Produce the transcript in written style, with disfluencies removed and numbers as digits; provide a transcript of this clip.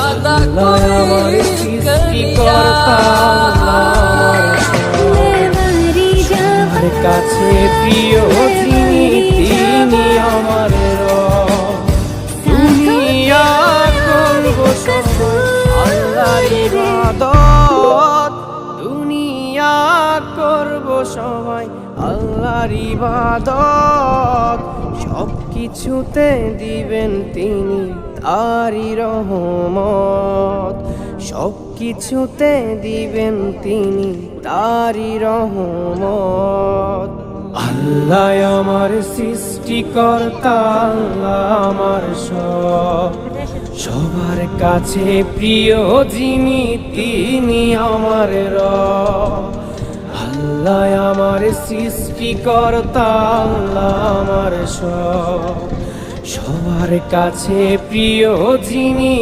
আল্লাহ আমার সৃষ্টিকর্তা, আমার কাছে প্রিয় যিনি তিনি আমার রব। দুনিয়া করব সবাই আল্লাহর ইবাদত, দুনিয়া করব সবাই আল্লাহর ইবাদত। সব কিছুতে দিবেন তিনি তারই রহমত, সব কিছুতে দিবেন তিনি তারই রহমত। আল্লাহ আমার সৃষ্টিকর্তা, আল্লাহ আমার সব, সবার কাছে প্রিয় যিনি তিনি আমার রব। আল্লাহ আমার সৃষ্টিকর্তা, আল্লাহ আমার সব, সবার কাছে প্রিয় যিনি